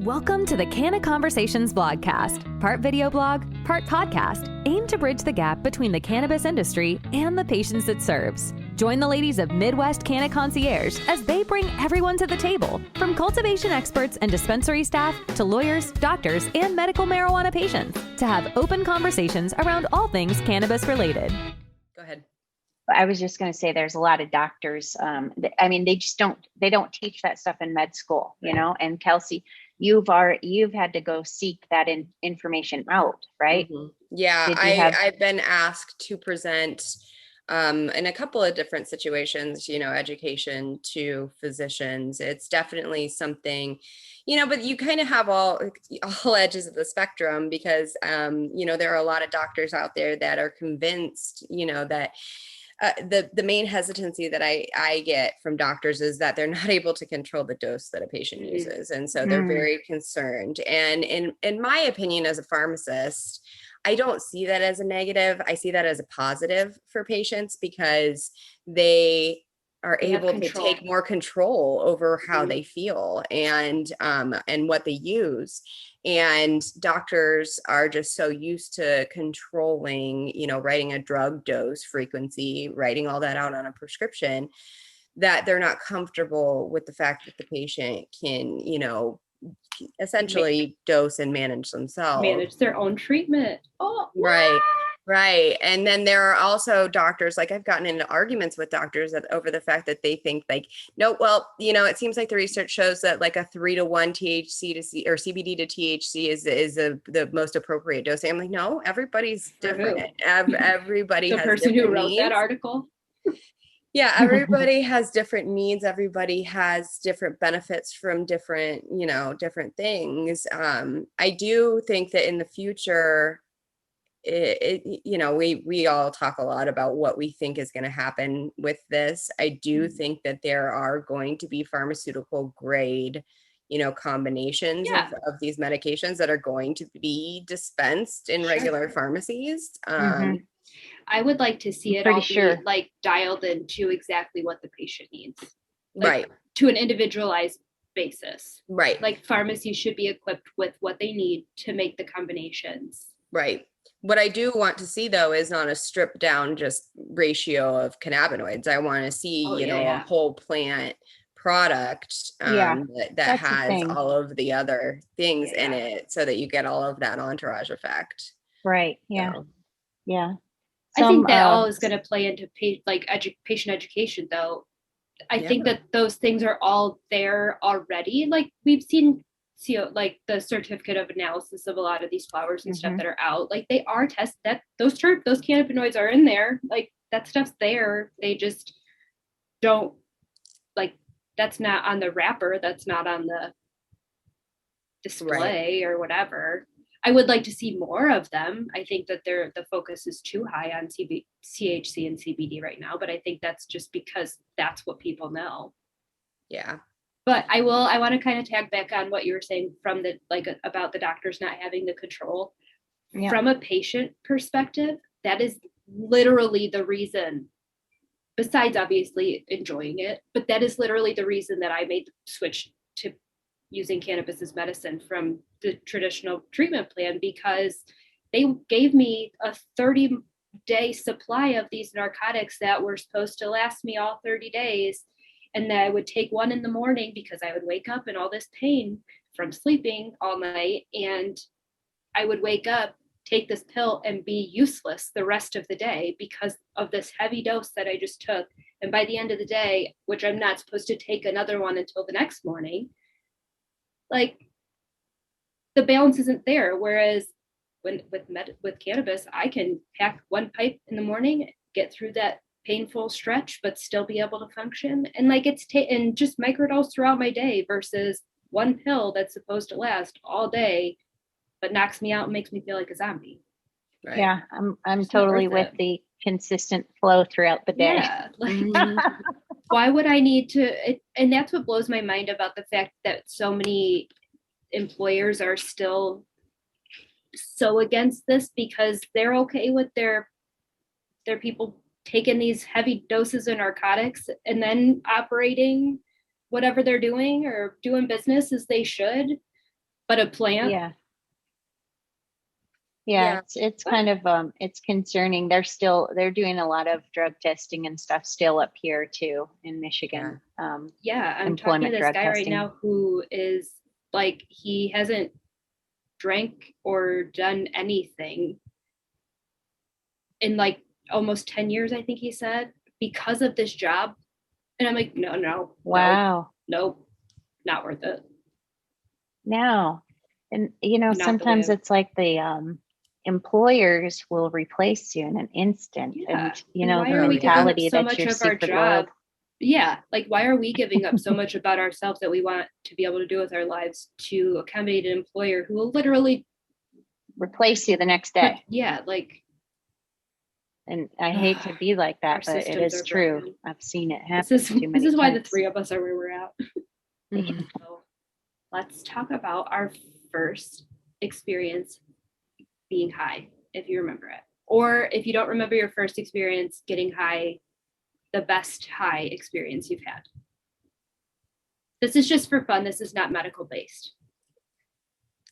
Welcome to the CannaConversations blogcast, part video blog, part podcast, aimed to bridge the gap between the cannabis industry and the patients it serves. Join the ladies of Midwest CannaConcierge as they bring everyone to the table, from cultivation experts and dispensary staff to lawyers, doctors, and medical marijuana patients, to have open conversations around all things cannabis related. Go ahead. I was just going to say there's a lot of doctors. They don't teach that stuff in med school, you know, and Kelsey, you've had to go seek that information out, right? Mm-hmm. Yeah, I've been asked to present in a couple of different situations, you know, education to physicians. It's definitely something, you know, but you kind of have all edges of the spectrum because, you know, there are a lot of doctors out there that are convinced, you know, that the main hesitancy that I get from doctors is that they're not able to control the dose that a patient uses. And so they're very concerned. And in my opinion, as a pharmacist, I don't see that as a negative. I see that as a positive for patients because they are able to take more control over how they feel and what they use. And doctors are just so used to controlling, you know, writing a drug dose frequency, writing all that out on a prescription, that they're not comfortable with the fact that the patient can, you know, essentially dose and manage themselves. Manage their own treatment. Oh, right. Right. And then there are also doctors, like I've gotten into arguments with doctors over the fact that they think like, no, well, you know, it seems like the research shows that like a 3-to-1 THC to C or CBD to THC is the most appropriate dose. I'm like, no, everybody's different. Everybody the has person who wrote needs. That article. Yeah, everybody has different needs. Everybody has different benefits from different, you know, different things. I do think that in the future, you know, we all talk a lot about what we think is going to happen with this. I do think that there are going to be pharmaceutical grade, you know, combinations of these medications that are going to be dispensed in regular pharmacies. I would like to see it all be like dialed into exactly what the patient needs. Like, right. To an individualized basis. Right. Like pharmacies should be equipped with what they need to make the combinations. Right. What I do want to see, though, is not a stripped down just ratio of cannabinoids. I want to see, a whole plant product that has all of the other things in it so that you get all of that entourage effect. Right. Yeah. So. Yeah. I think that all is going to play into patient education, though. I think that those things are all there already. Like we've seen like the certificate of analysis of a lot of these flowers and stuff that are out, like they are tested, that those cannabinoids are in there, like that stuff's there. They just don't, like, that's not on the wrapper, that's not on the display or whatever. I would like to see more of them. I think that the focus is too high on THC and CBD right now, but I think that's just because that's what people know. Yeah. But I want to kind of tag back on what you were saying from about the doctors not having the control. Yeah. From a patient perspective, that is literally the reason, besides obviously enjoying it, but that is literally the reason that I made the switch to using cannabis as medicine from the traditional treatment plan, because they gave me a 30-day supply of these narcotics that were supposed to last me all 30 days. And that I would take one in the morning because I would wake up in all this pain from sleeping all night. And I would wake up, take this pill, and be useless the rest of the day because of this heavy dose that I just took. And by the end of the day, which I'm not supposed to take another one until the next morning, like the balance isn't there. Whereas with cannabis, I can pack one pipe in the morning, get through that painful stretch, but still be able to function, and like and just microdose throughout my day versus one pill that's supposed to last all day but knocks me out and makes me feel like a zombie. Right. Yeah, I'm totally with the consistent flow throughout the day. Yeah, like, why would I need to? And that's what blows my mind about the fact that so many employers are still so against this, because they're okay with their people taking these heavy doses of narcotics and then operating whatever they're doing or doing business as they should. But a plant? Yeah, it's kind of it's concerning. They're doing a lot of drug testing and stuff still up here too in Michigan. I'm talking to this guy right now who is like, he hasn't drank or done anything in like almost 10 years, I think he said, because of this job. And I'm like, no. Wow. Nope, not worth it. No. And sometimes it's like the employers will replace you in an instant. And the mentality so that much you're of our super job loyal. Yeah, like why are we giving up so much about ourselves that we want to be able to do with our lives to accommodate an employer who will literally replace you the next day? Yeah, like. And I hate to be like that, but it is true. Broken. I've seen it happen. This is why the three of us are where we're at. So let's talk about our first experience being high, if you remember it. Or if you don't remember your first experience getting high, the best high experience you've had. This is just for fun. This is not medical based.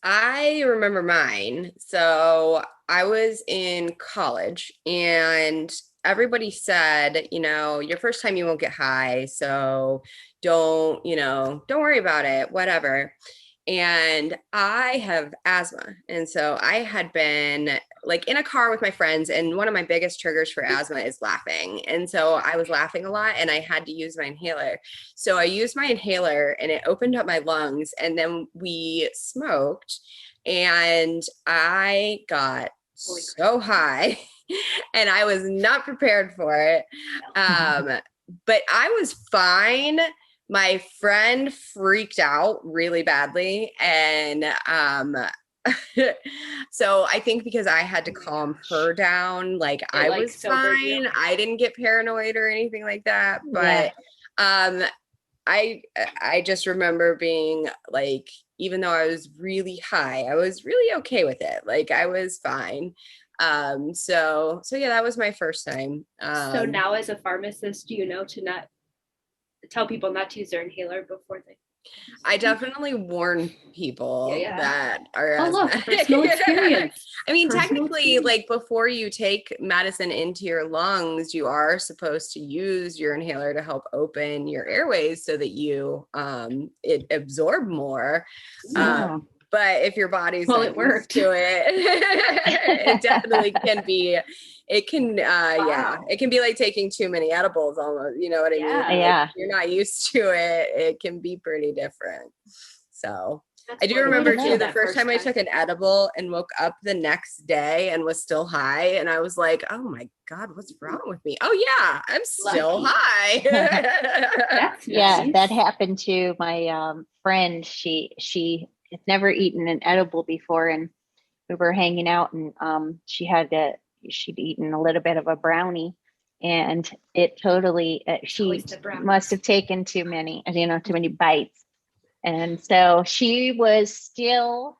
I remember mine. So I was in college and everybody said, your first time you won't get high. So don't worry about it, whatever. And I have asthma. And so I had been like in a car with my friends, and one of my biggest triggers for asthma is laughing. And so I was laughing a lot and I had to use my inhaler. So I used my inhaler and it opened up my lungs, and then we smoked and I got so high and I was not prepared for it. But I was fine. My friend freaked out really badly. And so I think because I had to calm her down, like I was fine. I didn't get paranoid or anything like that. But I just remember being like, even though I was really high, I was really okay with it. Like I was fine. So yeah, that was my first time. So now as a pharmacist, do you know to not tell people not to use their inhaler before they? I definitely warn people that are personal experience. I mean, technically, like before you take medicine into your lungs, you are supposed to use your inhaler to help open your airways so that you it absorb more. Yeah. But if your body's not used to it, it definitely can be. It can, it can be like taking too many edibles almost. You know what I mean? Yeah. Like, if you're not used to it, it can be pretty different. So I do remember too, the first time I took an edible and woke up the next day and was still high. And I was like, oh my God, what's wrong with me? Oh yeah, I'm still high. Yeah, that happened to my friend. She had never eaten an edible before, and we were hanging out, and she'd eaten a little bit of a brownie, and it totally she must have taken too many bites, and so she was still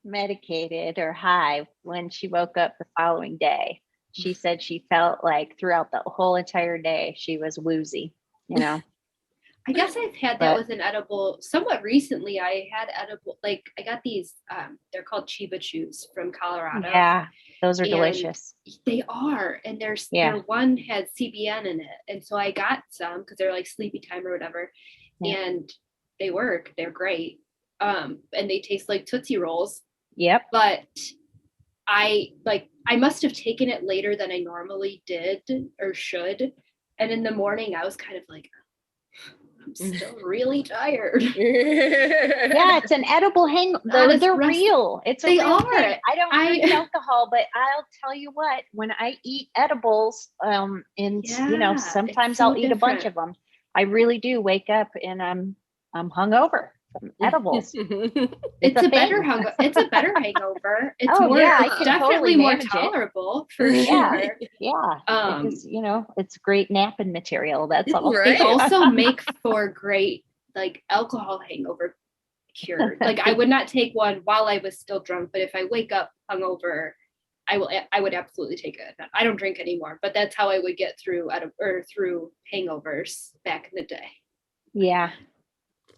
medicated or high when she woke up the following day. She said she felt like throughout the whole entire day she was woozy. I guess I've had that with an edible somewhat recently. I had edible, like I got these, they're called Chiba Chews from Colorado. Yeah, those are delicious. They are. And their one had CBN in it. And so I got some because they're like sleepy time or whatever. Yeah. And they work. They're great. And they taste like Tootsie Rolls. Yep. But I must have taken it later than I normally did or should. And in the morning I was kind of like, I'm still really tired. Yeah, it's an edible hangover. They're real. They are. Thing. I don't drink alcohol, but I'll tell you what, when I eat edibles, sometimes I'll eat a bunch of them. I really do wake up and I'm hungover from edibles. It's a better hangover. It's definitely more tolerable for sure. Yeah. Because, it's great napping material. That's all. Right. They also make for great like alcohol hangover cure. Like I would not take one while I was still drunk, but if I wake up hungover, I would absolutely take it. I don't drink anymore, but that's how I would get through through hangovers back in the day. Yeah.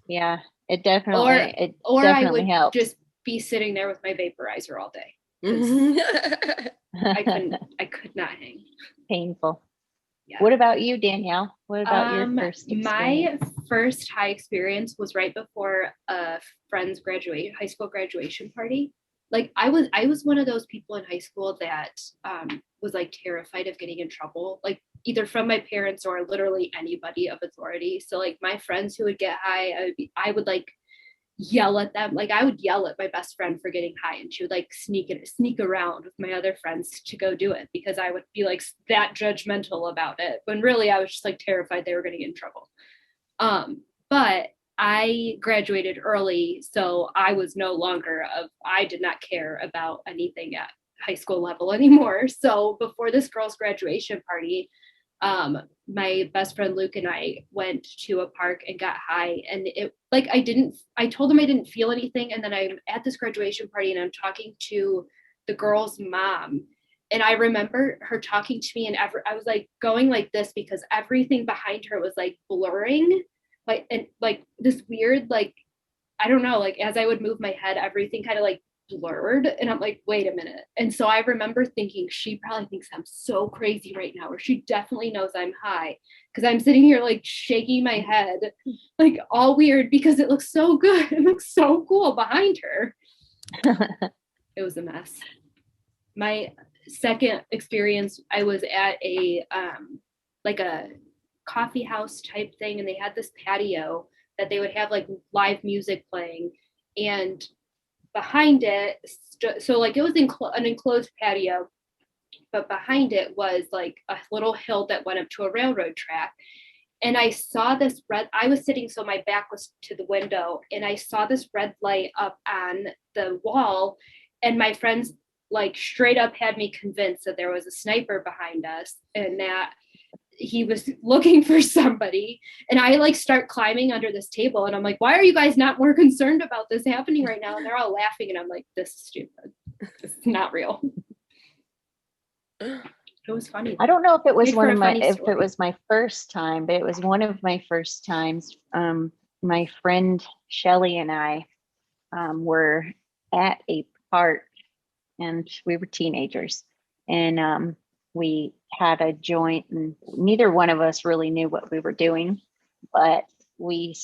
Yeah. It definitely helps. Just be sitting there with my vaporizer all day. I could not hang. Painful. Yeah. What about you, Danielle? What about your first experience? My first high experience was right before a friend's high school graduation party. Like I was one of those people in high school that was like terrified of getting in trouble, like either from my parents or literally anybody of authority. So like my friends who would get high, I would like yell at them. Like I would yell at my best friend for getting high, and she would like sneak around with my other friends to go do it because I would be like that judgmental about it, when really I was just like terrified they were going to get in trouble. But I graduated early, so I was no longer I did not care about anything at high school level anymore. So before this girl's graduation party, my best friend Luke and I went to a park and got high, and I told him I didn't feel anything. And then I'm at this graduation party and I'm talking to the girl's mom. And I remember her talking to me, and I was like going like this because everything behind her was like blurring, and this weird, like, I don't know, like as I would move my head, everything kind of like blurred, and I'm like, wait a minute. And so I remember thinking, she probably thinks I'm so crazy right now, or she definitely knows I'm high, because I'm sitting here like shaking my head like all weird because it looks so good. It looks so cool behind her. It was a mess. My second experience, I was at a coffee house type thing, and they had this patio that they would have like live music playing, and behind it, so like it was an enclosed patio, but behind it was like a little hill that went up to a railroad track. And I saw this I was sitting, so my back was to the window, and I saw this red light up on the wall, and my friends like straight up had me convinced that there was a sniper behind us and that he was looking for somebody. And I like start climbing under this table, and I'm like, why are you guys not more concerned about this happening right now? And they're all laughing, and I'm like, this is stupid. This is not real. It was funny. I don't know if it was if it was my first time, but it was one of my first times. My friend Shelly and I were at a park, and we were teenagers, and we had a joint, and neither one of us really knew what we were doing, but we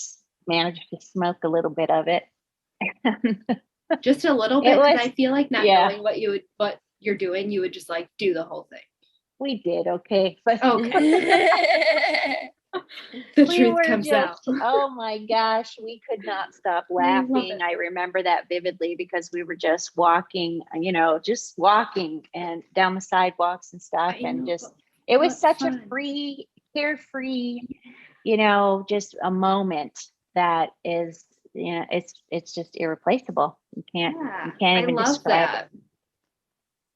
managed to smoke a little bit of it. Just a little bit, because I feel like not knowing what you're doing, you would just like do the whole thing. We did okay, but the truth comes out. Oh my gosh, we could not stop laughing. I remember that vividly because we were just walking, and down the sidewalks and stuff, and just it was such a free, carefree, just a moment that is, it's just irreplaceable. You can't even describe it.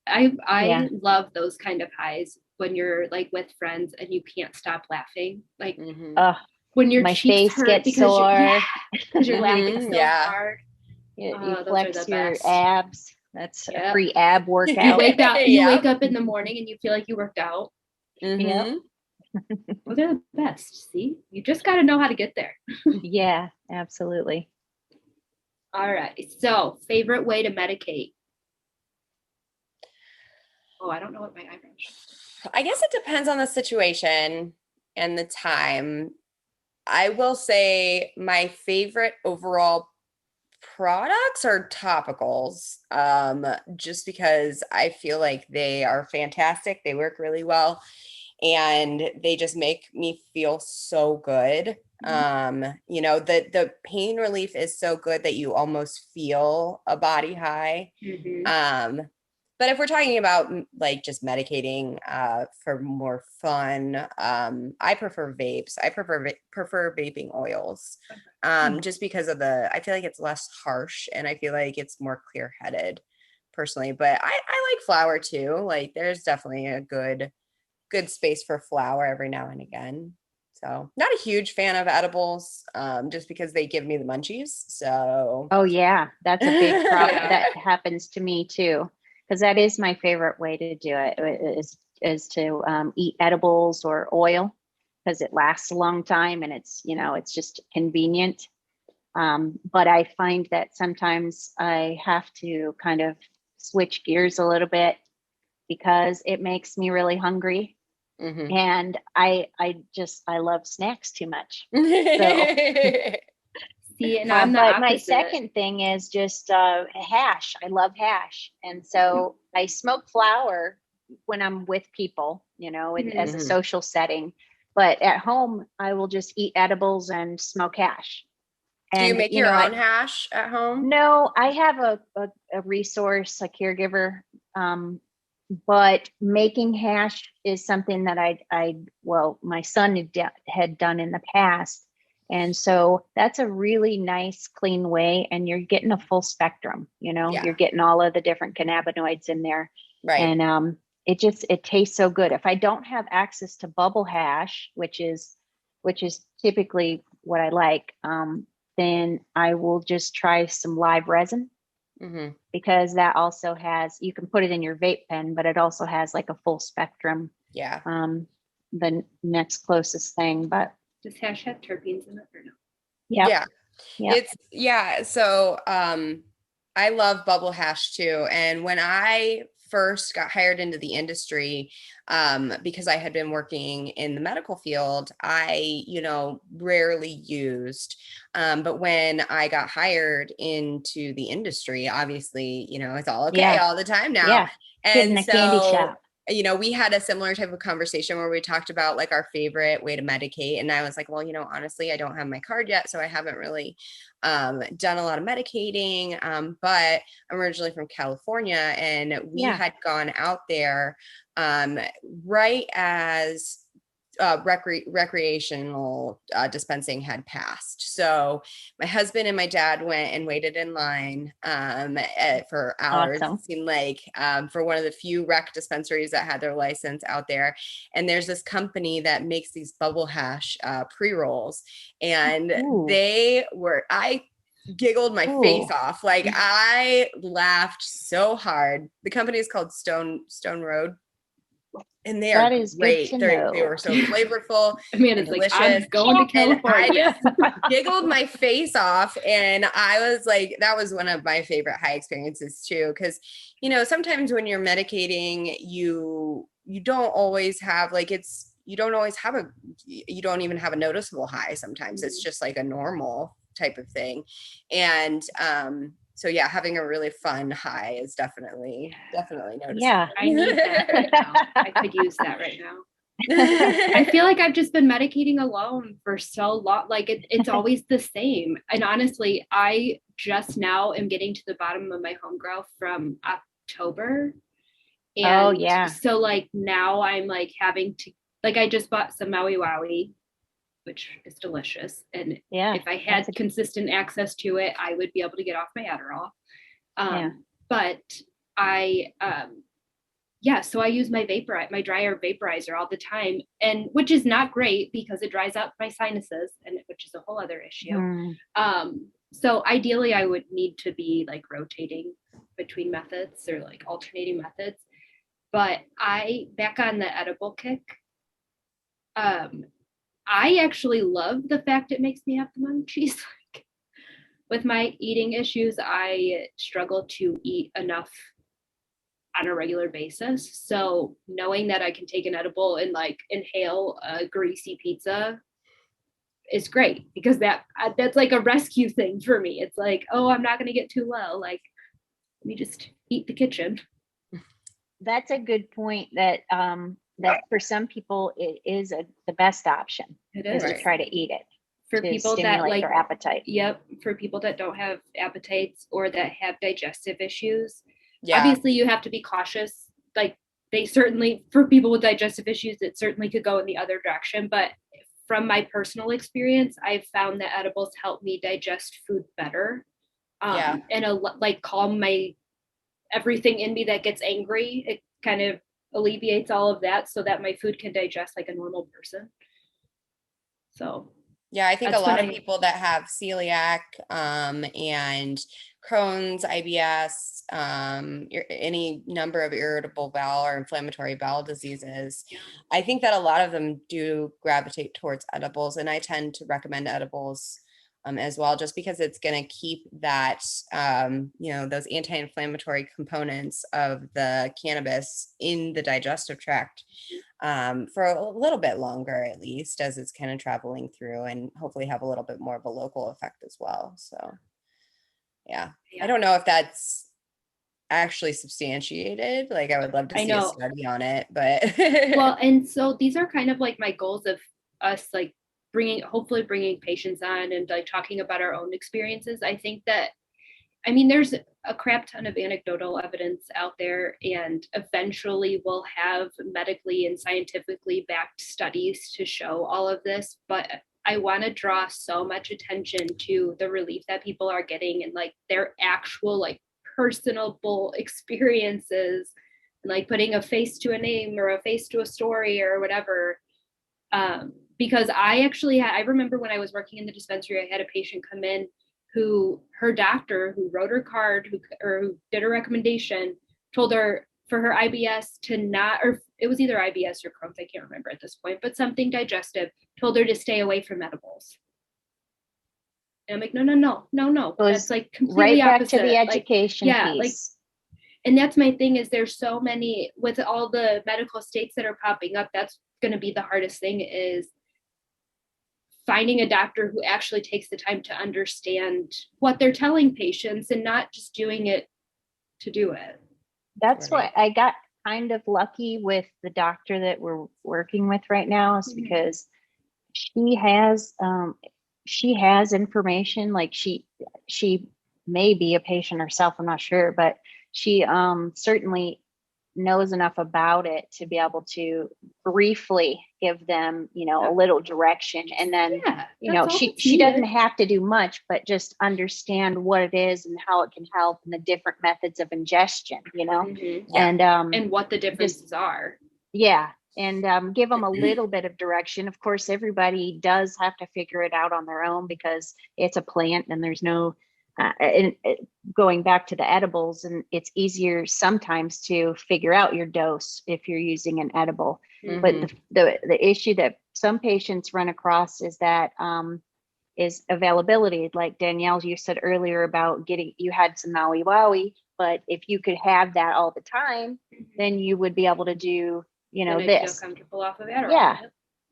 I love those kind of highs when you're like with friends and you can't stop laughing. Like when your cheeks hurt gets sore because you're laughing so hard. You flex your abs. That's a free ab workout. You wake up in the morning and you feel like you worked out. Yeah. Well, they're the best. See, you just got to know how to get there. Yeah, absolutely. All right. So, favorite way to medicate. Oh, I don't know what my eyebrows. I guess it depends on the situation and the time. I will say my favorite overall products are topicals, just because I feel like they are fantastic. They work really well, and they just make me feel so good. The pain relief is so good that you almost feel a body high. But if we're talking about like just medicating for more fun, I prefer vapes. I prefer vaping oils, just because of I feel like it's less harsh, and I feel like it's more clear-headed personally. But I like flower too. Like there's definitely a good space for flower every now and again. So not a huge fan of edibles, just because they give me the munchies. So oh yeah, that's a big problem. That happens to me too. Because that is my favorite way to do it, is to eat edibles or oil, because it lasts a long time and it's just convenient. But I find that sometimes I have to kind of switch gears a little bit because it makes me really hungry. Mm-hmm. And I love snacks too much. So. See, and I'm the but opposite. My second thing is just hash. I love hash. And so I smoke flower when I'm with people, as a social setting. But at home, I will just eat edibles and smoke hash. And, do you make your own hash at home? No, I have a resource, a caregiver. But making hash is something that my son had done in the past. And so that's a really nice, clean way. And you're getting a full spectrum, you're getting all of the different cannabinoids in there. Right. And it tastes so good. If I don't have access to bubble hash, which is typically what I like, then I will just try some live resin. Mm-hmm. Because that also you can put it in your vape pen, but it also has like a full spectrum. Yeah. The next closest thing, but does hash have terpenes in it or no? Yeah. So, I love bubble hash too. And when I first got hired into the industry, because I had been working in the medical field, I, rarely used, but when I got hired into the industry, obviously, it's all okay all the time now. Yeah. And so, candy shop. We had a similar type of conversation where we talked about like our favorite way to medicate. And I was like, well, honestly, I don't have my card yet. So I haven't really done a lot of medicating. But I'm originally from California, and we had gone out there right as recreational dispensing had passed. So my husband and my dad went and waited in line for hours. Awesome. It seemed like for one of the few rec dispensaries that had their license out there. And there's this company that makes these bubble hash pre-rolls, and I giggled my face off. Like I laughed so hard. The company is called Stone Road. And they are great. They were so flavorful and delicious. I'm going to California. And I just giggled my face off. And I was like, that was one of my favorite high experiences too. Cause sometimes when you're medicating, you don't always have you don't even have a noticeable high. Sometimes it's just like a normal type of thing. And, so yeah, having a really fun high is definitely noticeable. Yeah, I need that right now. I could use that right now. I feel like I've just been medicating alone for so long. Like it's always the same. And honestly, I just now am getting to the bottom of my home grow from October. And so like now I'm like having to, like I just bought some Maui Wowie, which is delicious. And if I had consistent access to it, I would be able to get off my Adderall. But I, so I use my dryer vaporizer all the time, and which is not great because it dries out my sinuses, and which is a whole other issue. So ideally I would need to be like rotating between methods or like alternating methods. But back on the edible kick, I actually love the fact it makes me have the munchies. Like, with my eating issues, I struggle to eat enough on a regular basis. So knowing that I can take an edible and like inhale a greasy pizza is great, because that's like a rescue thing for me. It's like, oh, I'm not going to get too low. Like, let me just eat the kitchen. That's a good point. That for some people it is the best option. It is to try to eat it for people that like their appetite. Yep, for people that don't have appetites or that have digestive issues. Obviously you have to be cautious. Like for people with digestive issues, it certainly could go in the other direction. But from my personal experience, I've found that edibles help me digest food better. And like calm my everything in me that gets angry. It kind of alleviates all of that so that my food can digest like a normal person. So yeah, I think a lot of people that have celiac and Crohn's, IBS, any number of irritable bowel or inflammatory bowel diseases, I think that a lot of them do gravitate towards edibles, and I tend to recommend edibles as well, just because it's going to keep that, those anti-inflammatory components of the cannabis in the digestive tract for a little bit longer, at least, as it's kind of traveling through, and hopefully have a little bit more of a local effect as well. So, yeah. I don't know if that's actually substantiated. Like, I would love to see a study on it, but well, and so these are kind of like my goals of us, like hopefully bringing patients on and like talking about our own experiences. I think that, I mean, there's a crap ton of anecdotal evidence out there, and eventually we'll have medically and scientifically backed studies to show all of this. But I want to draw so much attention to the relief that people are getting and like their actual like personable experiences, and like putting a face to a name or a face to a story or whatever. Because I remember when I was working in the dispensary, I had a patient come in who her doctor, who wrote her card, who did a recommendation, told her for her IBS to not, or it was either IBS or Crohn's, I can't remember at this point, but something digestive, told her to stay away from edibles. And I'm like, no. That's like completely right back opposite. to the education piece. Like, and that's my thing, is there's so many, with all the medical states that are popping up, that's going to be the hardest thing, is finding a doctor who actually takes the time to understand what they're telling patients and not just doing it to do it. That's what I got kind of lucky with the doctor that we're working with right now, is because she has information. Like she may be a patient herself, I'm not sure, but she certainly knows enough about it to be able to briefly give them, a little direction. And then, she doesn't have to do much, but just understand what it is and how it can help, and the different methods of ingestion, and what the differences are. Yeah. And give them a little bit of direction. Of course, everybody does have to figure it out on their own, because it's a plant and there's no, going back to the edibles, and it's easier sometimes to figure out your dose if you're using an edible. But the issue that some patients run across is that is availability. Like Danielle, you said earlier about you had some Maui Wowie, but if you could have that all the time, then you would be able to do, this. Feel comfortable off of Adderall. Yeah.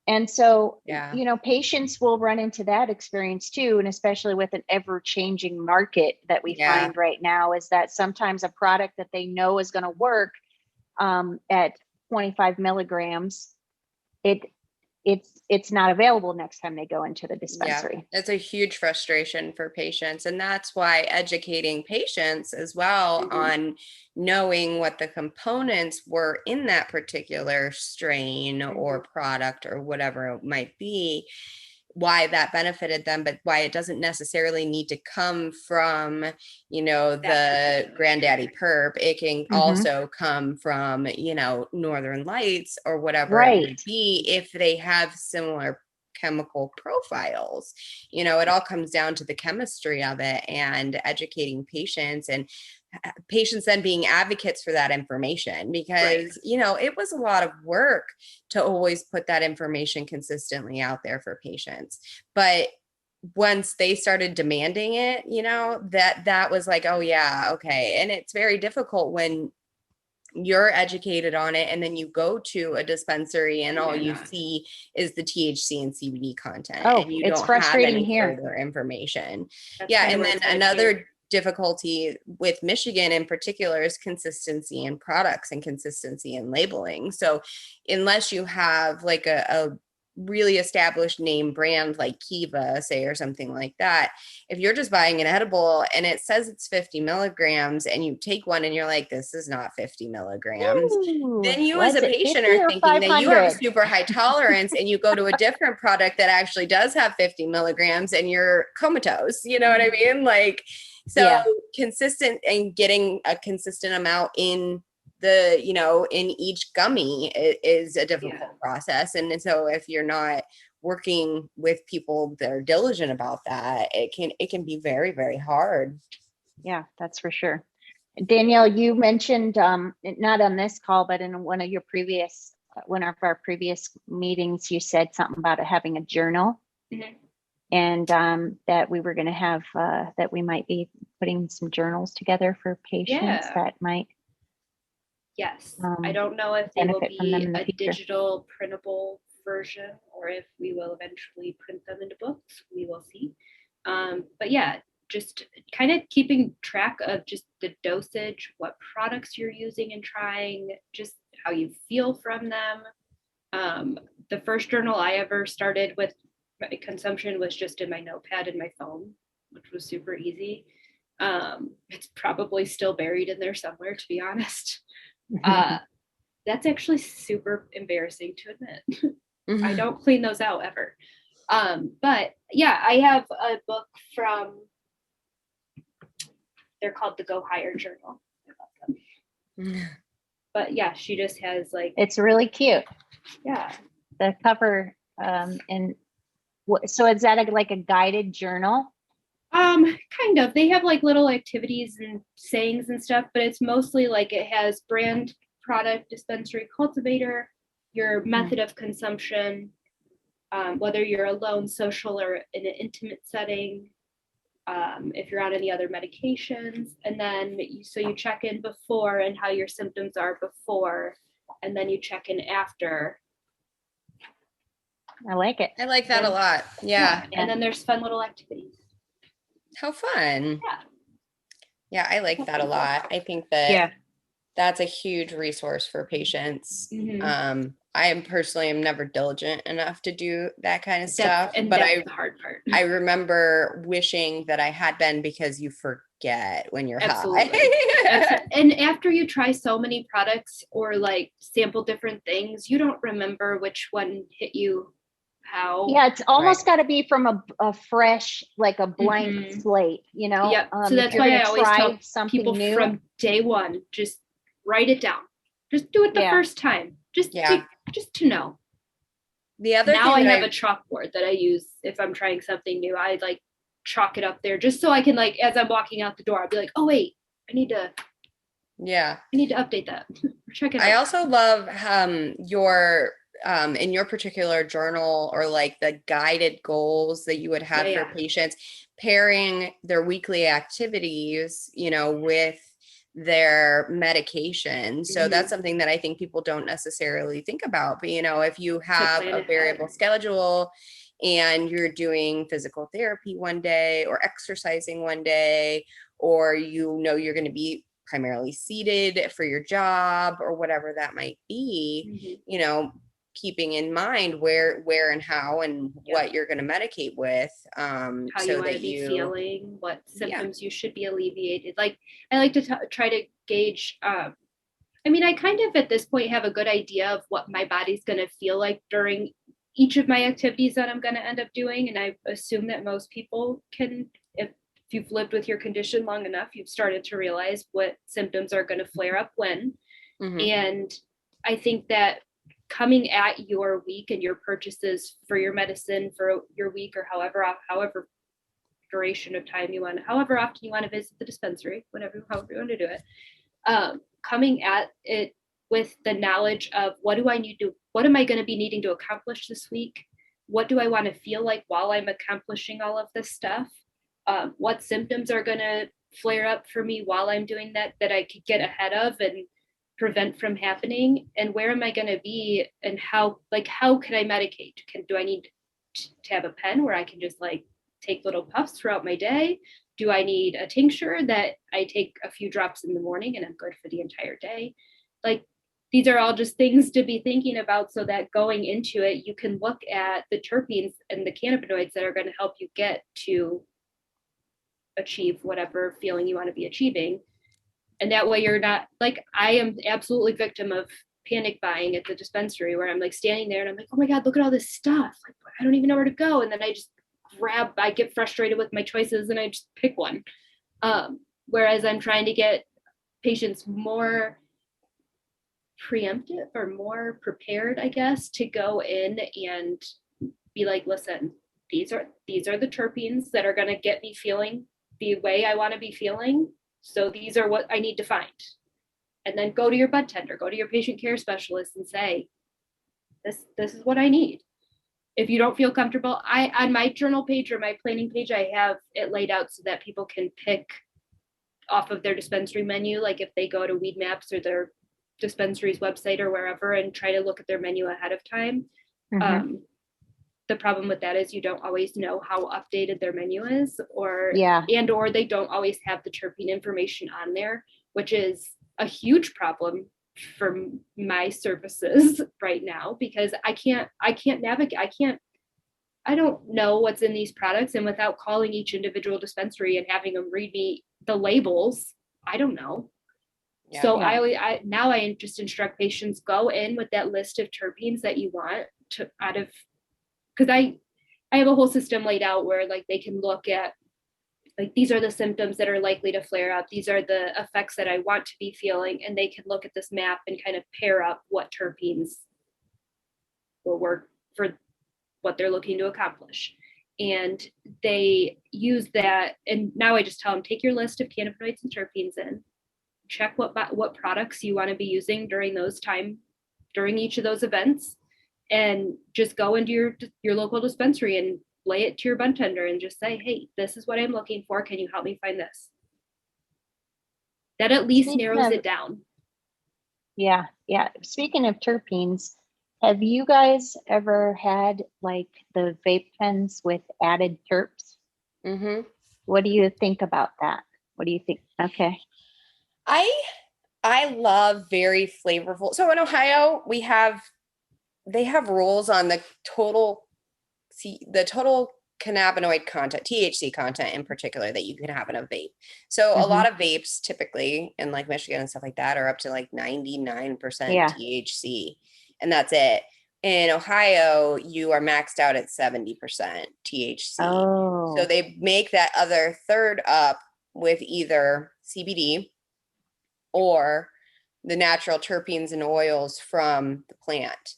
And so, patients will run into that experience too. And especially with an ever-changing market that we find right now, is that sometimes a product that they know is going to work at 25 milligrams, it's not available next time they go into the dispensary. Yeah, it's a huge frustration for patients. And that's why educating patients as well on knowing what the components were in that particular strain or product or whatever it might be, why that benefited them, but why it doesn't necessarily need to come from, the granddaddy perp. It can also come from, Northern Lights or whatever it might be, if they have similar chemical profiles. It all comes down to the chemistry of it, and educating patients, and patients then being advocates for that information, because it was a lot of work to always put that information consistently out there for patients. But once they started demanding it, that was like, oh yeah, okay. And it's very difficult when you're educated on it and then you go to a dispensary and all you see is the THC and CBD content, and you don't have any further information. And then another difficulty with Michigan in particular is consistency in products and consistency in labeling. So unless you have like a really established name brand like Kiva, say, or something like that, if you're just buying an edible and it says it's 50 milligrams and you take one and you're like, this is not 50 milligrams, then you as a patient are thinking that you have a super high tolerance, and you go to a different product that actually does have 50 milligrams and you're comatose. You know what I mean? Like, so consistent and getting a consistent amount in the, in each gummy is a difficult process. And so if you're not working with people that are diligent about that, it can be very, very hard. Yeah, that's for sure. Danielle, you mentioned, not on this call, but in one of our previous meetings, you said something about having a journal. and that we were going to have, that we might be putting some journals together for patients that might. Yes. I don't know if they will be a future. digital printable version or if we will eventually print them into books. We will see. But yeah, just kind of keeping track of just the dosage, what products you're using and trying, just how you feel from them. The first journal I ever started with my consumption was just in my notepad in my phone, which was super easy. It's probably still buried in there somewhere, to be honest. That's actually super embarrassing to admit. I don't clean those out ever. But yeah, I have a book from, they're called the Go Higher Journal. I love them. But yeah, she just has like, it's really cute. Yeah. The cover, and so is that like a guided journal? Kind of. They have like little activities and sayings and stuff, but it's mostly like it has brand, product, dispensary, cultivator, your method of consumption, whether you're alone, social, or in an intimate setting, if you're on any other medications, and then so you check in before and how your symptoms are before, and then you check in after. I like it. I like that a lot. Yeah. And then there's fun little activities. How fun. Yeah. Yeah, I like that a lot. I think that that's a huge resource for patients. I am personally never diligent enough to do that kind of stuff. But that's the hard part. I remember wishing that I had been, because you forget when you're high. And after you try so many products or like sample different things, you don't remember which one hit you how. Yeah, it's almost got to be from a fresh, like a blank slate, you know? Yeah. So that's why I always tell people new from day one, just write it down. Just do it the first time. Just to know. The other now I have a chalkboard that I use if I'm trying something new. I like chalk it up there just so I can, like, as I'm walking out the door, I'll be like, oh wait, I need to update that. Check it out. I also love your in your particular journal, or like the guided goals that you would have for patients, pairing their weekly activities, you know, with their medication. So that's something that I think people don't necessarily think about. But, you know, if you have a variable schedule and you're doing physical therapy one day or exercising one day, or, you know, you're going to be primarily seated for your job or whatever that might be, you know, keeping in mind where and how and what you're going to medicate with, how so you want to be feeling, what symptoms you should be alleviated. Like, I like to try to gauge, I mean, I kind of at this point have a good idea of what my body's going to feel like during each of my activities that I'm going to end up doing. And I assume that most people can, if you've lived with your condition long enough, you've started to realize what symptoms are going to flare up when. And I think that coming at your week and your purchases for your medicine for your week, or however duration of time you want, however often you want to visit the dispensary, however you want to do it, coming at it with the knowledge of what am I going to be needing to accomplish this week? What do I want to feel like while I'm accomplishing all of this stuff? What symptoms are going to flare up for me while I'm doing that I could get ahead of and prevent from happening, and where am I going to be, and how can I medicate? Do I need to have a pen where I can just like take little puffs throughout my day? Do I need a tincture that I take a few drops in the morning and I'm good for the entire day? Like, these are all just things to be thinking about, so that going into it, you can look at the terpenes and the cannabinoids that are going to help you get to achieve whatever feeling you want to be achieving. And that way you're not, like, I am absolutely victim of panic buying at the dispensary, where I'm like standing there and I'm like, oh my God, look at all this stuff. Like, I don't even know where to go. And then I just I get frustrated with my choices and I just pick one. Whereas I'm trying to get patients more preemptive or more prepared, I guess, to go in and be like, listen, these are the terpenes that are going to get me feeling the way I want to be feeling. So these are what I need to find. And then go to your bud tender, go to your patient care specialist and say, this is what I need. if you don't feel comfortable, on my journal page or my planning page, I have it laid out so that people can pick off of their dispensary menu. Like if they go to Weed Maps or their dispensary's website or wherever and try to look at their menu ahead of time. The problem with that is you don't always know how updated their menu is, or they don't always have the terpene information on there, which is a huge problem for my services right now, because I can't navigate. I don't know what's in these products, and without calling each individual dispensary and having them read me the labels, I don't know. Yeah, so I now just instruct patients, go in with that list of terpenes that you want to because I have a whole system laid out where like they can look at, like, these are the symptoms that are likely to flare up. These are the effects that I want to be feeling. And they can look at this map and kind of pair up what terpenes will work for what they're looking to accomplish. And they use that. And now I just tell them, take your list of cannabinoids and terpenes in, check what products you want to be using during each of those events, and just go into your local dispensary and lay it to your bartender and just say, hey, this is what I'm looking for. Can you help me find this? That at least narrows it down. Yeah. Speaking of terpenes, have you guys ever had like the vape pens with added terps? Mm-hmm. What do you think about that? What do you think? Okay. I love very flavorful. So in Ohio, they have rules on the total cannabinoid content, THC content in particular, that you can have in a vape. So a lot of vapes typically in like Michigan and stuff like that are up to like 99% THC, and that's it. In Ohio, you are maxed out at 70% THC. Oh. So they make that other third up with either CBD or the natural terpenes and oils from the plant.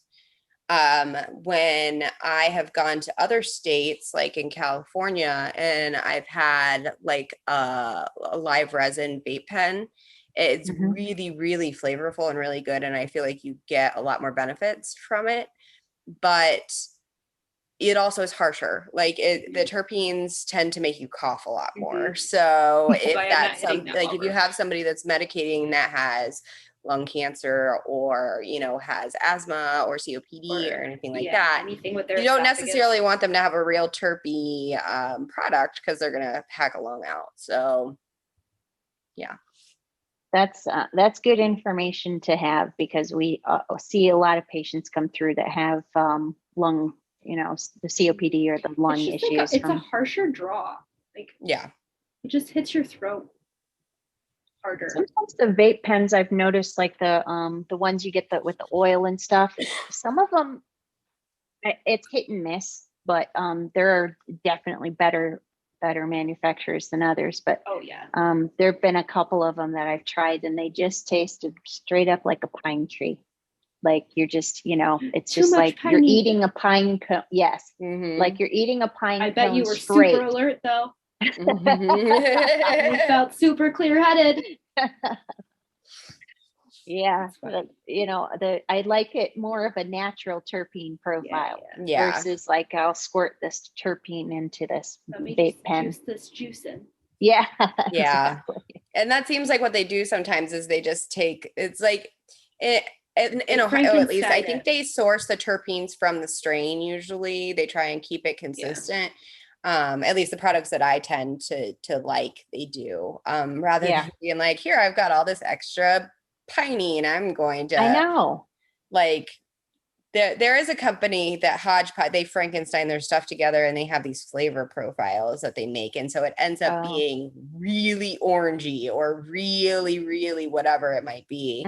When I have gone to other states, like in California, and I've had like a live resin vape pen, it's really, really flavorful and really good. And I feel like you get a lot more benefits from it, but it also is harsher. Like the terpenes tend to make you cough a lot more. So if that's if you have somebody that's medicating that has lung cancer or, has asthma or COPD or anything like that, anything with their you don't necessarily want them to have a real terpy product, because they're going to pack a lung out. So yeah. That's good information to have, because we see a lot of patients come through that have lung, the COPD or the lung issues. It's a harsher draw. It just hits your throat harder. Sometimes the vape pens, I've noticed, like the ones you get with the oil and stuff, some of them, it's hit and miss, but there are definitely better manufacturers than others. But there have been a couple of them that I've tried, and they just tasted straight up like a pine tree. Like you're just, it's just like you're eating a pine cone. Yes. Like you're eating a pine cone. I bet you were super alert though. You felt super clear-headed. Yeah, but I like it more of a natural terpene profile versus like I'll squirt this terpene into this vape pen. Juice this juice in. Yeah. Exactly. And that seems like what they do sometimes is they just take, it's like in Ohio, at least, I think they source the terpenes from the strain. Usually they try and keep it consistent. At least the products that I tend to like, they do, rather than being like, here, I've got all this extra piney and I'm going to, I know, like, there is a company that Hodgepodge, they Frankenstein their stuff together, and they have these flavor profiles that they make. And so it ends up being really orangey or really, really whatever it might be.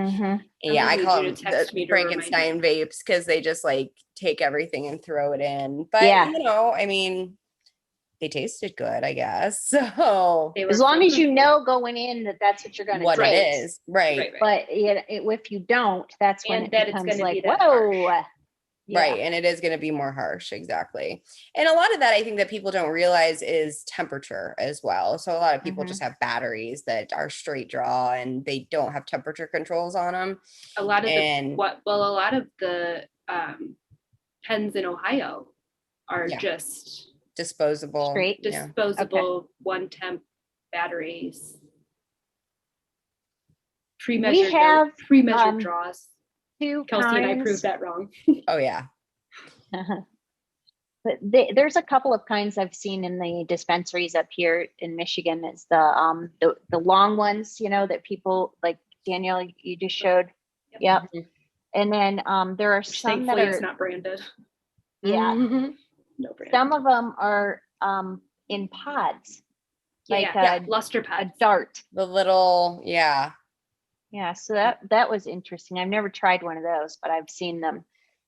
Yeah, I call them the Frankenstein vapes, because they just like take everything and throw it in. But, I mean, they tasted good, I guess. So as long as going in that's what you're going to what it is, right? But if you don't, that's when it becomes like, whoa, right? And it is going to be more harsh, exactly. And a lot of that, I think, that people don't realize is temperature as well. So a lot of people just have batteries that are straight draw, and they don't have temperature controls on them. A lot of the pens in Ohio are just disposable. Straight. Disposable, one temp batteries. Pre-measured draws. Two Kelsey and I kinds. proved that wrong. Oh yeah. But there's a couple of kinds I've seen in the dispensaries up here in Michigan. It's the long ones, that people like Danielle, you just showed. Yep. Mm-hmm. And then there are some that are, it's not branded. Yeah. Mm-hmm. No brand. Some of them are in pods. luster pods. A dart. The little, Yeah. So that was interesting. I've never tried one of those, but I've seen them.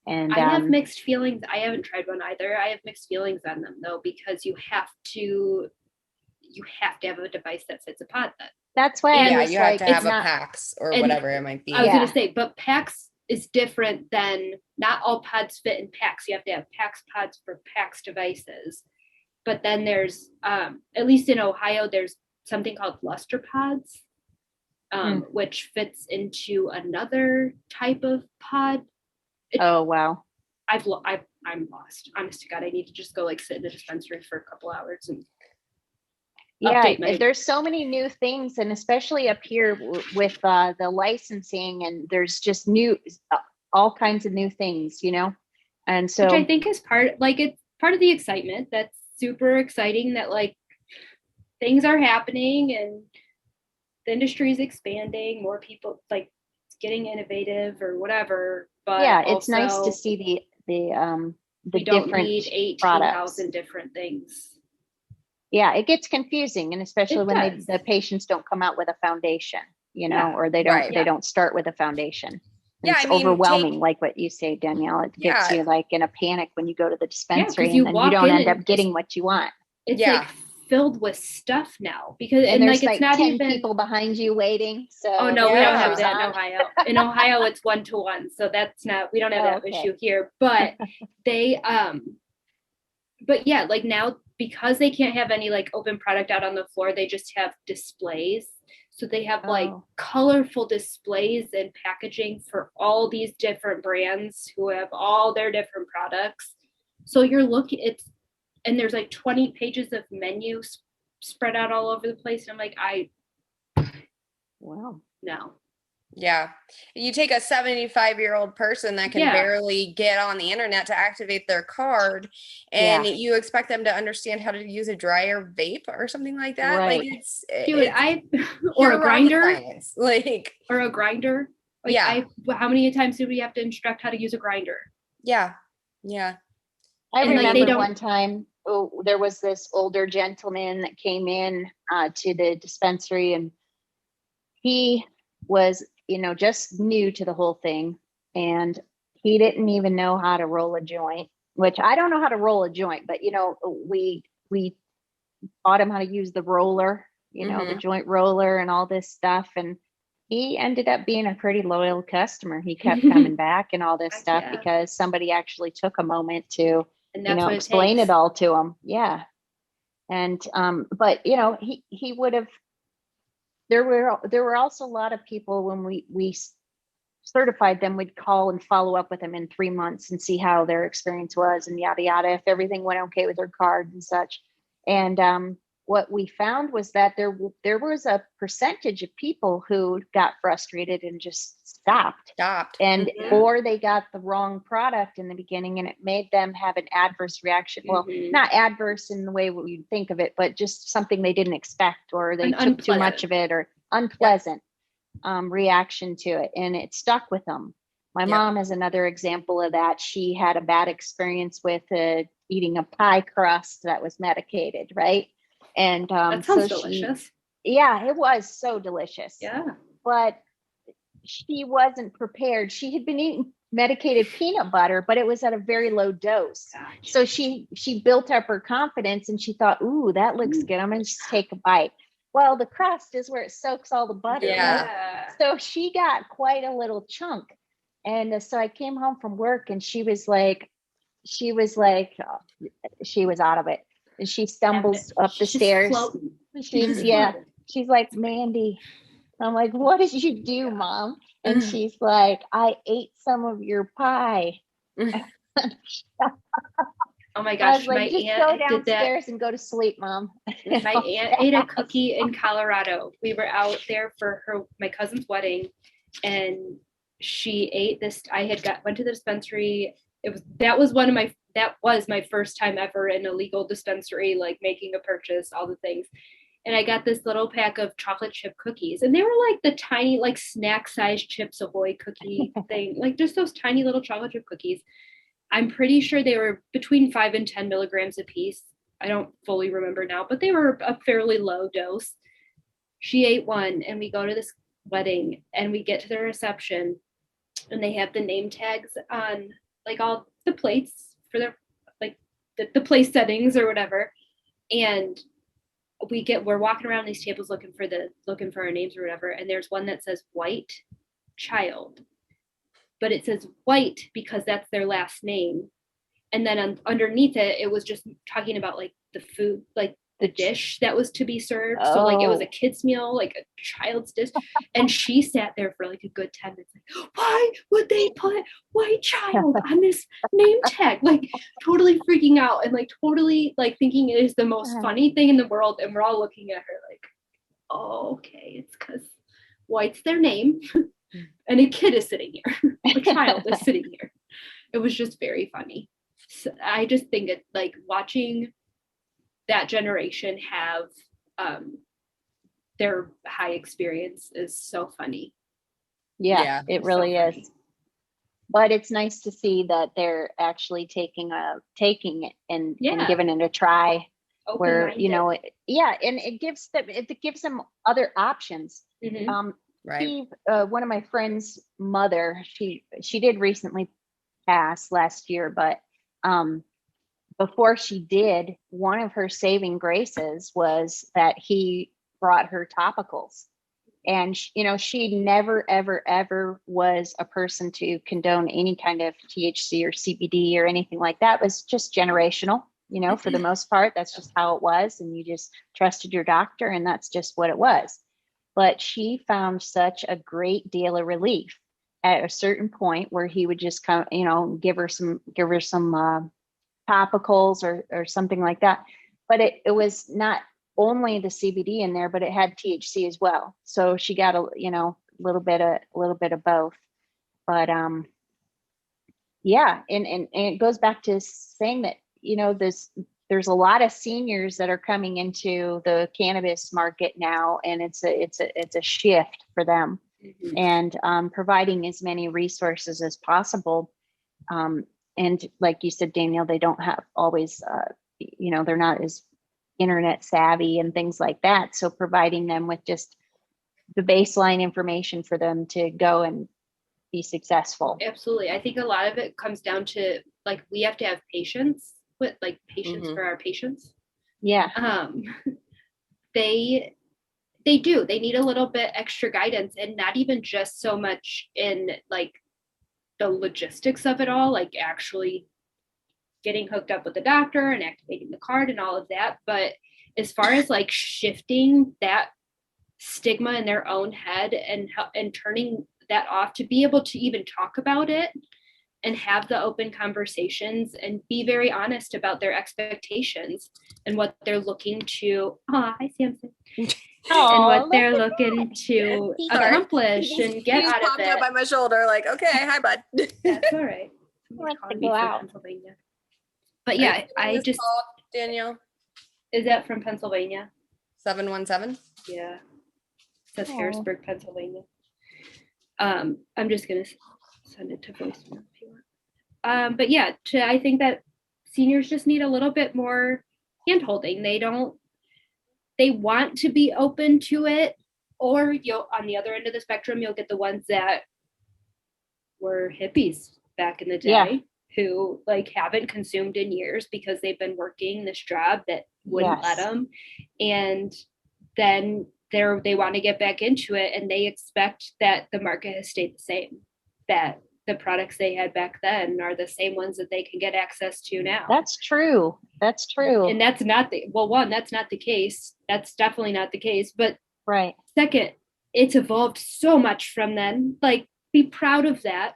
And I have mixed feelings. I haven't tried one either. I have mixed feelings on them though, because you have to have a device that fits a pod then. That's why you have to have a PAX or whatever it might be. I was going to say, but PAX is different than, not all pods fit in PAX. You have to have PAX pods for PAX devices. But then there's, at least in Ohio, there's something called luster pods, which fits into another type of pod. Oh, wow. I'm lost. Honest to God, I need to just go sit in the dispensary for a couple hours and there's so many new things, and especially up here with the licensing, and there's just all kinds of new things, and so, which I think is it's part of the excitement. That's super exciting that things are happening and the industry is expanding, more people getting innovative or whatever. But it's nice to see the we don't need 18,000 different things. Yeah, it gets confusing, and especially when the patients don't come out with a foundation, or they don't start with a foundation. And it's overwhelming, like what you say, Danielle. It gets you in a panic when you go to the dispensary, and then you don't end up getting what you want. It's filled with stuff now, because there's it's not 10 even people behind you waiting. So we don't have that in Ohio. In Ohio, it's 1-to-1, so we don't have that issue here. But they but now, because they can't have any open product out on the floor, they just have displays. So they have colorful displays and packaging for all these different brands who have all their different products. So you're looking, and there's 20 pages of menus spread out all over the place. And I'm wow. No. Yeah. You take a 75-year-old person that can barely get on the internet to activate their card, and you expect them to understand how to use a dryer vape or something like that. Right. Or a grinder. Or a grinder. How many times did we have to instruct how to use a grinder? Yeah. Yeah. I remember one time, there was this older gentleman that came in to the dispensary, and he was just new to the whole thing, and he didn't even know how to roll a joint, which I don't know how to roll a joint, but we taught him how to use the roller, the joint roller and all this stuff, and he ended up being a pretty loyal customer. He kept coming back and all this stuff because somebody actually took a moment to explain it all to him. And but he would have. There were also a lot of people, when we certified them, we'd call and follow up with them in 3 months and see how their experience was, and yada yada, if everything went okay with their card and such. And what we found was that there was a percentage of people who got frustrated and just stopped, and or they got the wrong product in the beginning, and it made them have an adverse reaction. Well, not adverse in the way we think of it, but just something they didn't expect, or they took too much of it, or unpleasant reaction to it, and it stuck with them. My mom is another example of that. She had a bad experience with eating a pie crust that was medicated, right? And that sounds delicious. It was so delicious. Yeah. But she wasn't prepared. She had been eating medicated peanut butter, but it was at a very low dose. Gotcha. So she built up her confidence, and she thought, ooh, that looks good. I'm going to just take a bite. Well, the crust is where it soaks all the butter. Yeah. Right? So she got quite a little chunk. And so I came home from work, and she was out of it. And she stumbles up the stairs. She's like, Mandy. I'm like, what did you do, Mom? And she's like, I ate some of your pie. Oh my I gosh, was like, my just aunt go did that. downstairs and go to sleep, Mom. My aunt ate a cookie in Colorado. We were out there for my cousin's wedding, and she ate this. Went to the dispensary. That was my first time ever in a legal dispensary, like making a purchase, all the things. And I got this little pack of chocolate chip cookies, and they were like the tiny, like snack sized Chips Ahoy cookie thing, like just those tiny little chocolate chip cookies. I'm pretty sure they were between 5 and 10 milligrams a piece. I don't fully remember now, but they were a fairly low dose. She ate one, and we go to this wedding, and we get to the reception, and they have the name tags on like all the plates for their like the place settings or whatever. And we're walking around these tables looking for our names or whatever, and there's one that says white child, but it says white because that's their last name. And then underneath it was just talking about like the food, like the dish that was to be served. So like it was a kid's meal, like a child's dish. And she sat there for like a good 10 minutes, like, why would they put white child on this name tag? Like totally freaking out and like totally like thinking it is the most funny thing in the world. And we're all looking at her like, oh, okay, it's because white's their name and a kid is sitting here. A child is sitting here. It was just very funny. So I just think it like watching that generation have their high experience is so funny. Yeah, it really is. But it's nice to see that they're actually taking it and giving it a try. Where and it gives them other options. Mm-hmm. Right. Steve, one of my friend's mother, she did recently pass last year, but before she did, one of her saving graces was that he brought her topicals. And, she never, ever, ever was a person to condone any kind of THC or CBD or anything like that. It was just generational, for the most part. That's just how it was. And you just trusted your doctor, and that's just what it was. But she found such a great deal of relief at a certain point where he would just come, give her some topicals or something like that. But it was not only the CBD in there, but it had THC as well. So she got a little bit of both. But and it goes back to saying that there's a lot of seniors that are coming into the cannabis market now, and it's a shift for them. Mm-hmm. And providing as many resources as possible. And like you said, Danielle, they don't have always, they're not as internet savvy and things like that. So providing them with just the baseline information for them to go and be successful. Absolutely. I think a lot of it comes down to like, we have to have patience with like patience for our patients. Yeah. They need a little bit extra guidance, and not even just so much in like the logistics of it all, like actually getting hooked up with the doctor and activating the card and all of that. But as far as like shifting that stigma in their own head and turning that off to be able to even talk about it and have the open conversations and be very honest about their expectations and what they're looking to, hi Samson, and what they're looking to accomplish and get out of it. Up by my shoulder, like, okay, hi bud. That's all right. Let's go out. Pennsylvania. But yeah, I just Danielle. Is that from Pennsylvania? 717. Yeah, it says Harrisburg, Pennsylvania. I'm just gonna send it to voicemail if you want. But yeah, I think that seniors just need a little bit more hand-holding. They want to be open to it, or on the other end of the spectrum, you'll get the ones that were hippies back in the day who like haven't consumed in years because they've been working this job that wouldn't let them. And then they want to get back into it, and they expect that the market has stayed the same, that the products they had back then are the same ones that they can get access to now. That's true. And that's not that's not the case. That's definitely not the case. But second, it's evolved so much from then. Like, be proud of that.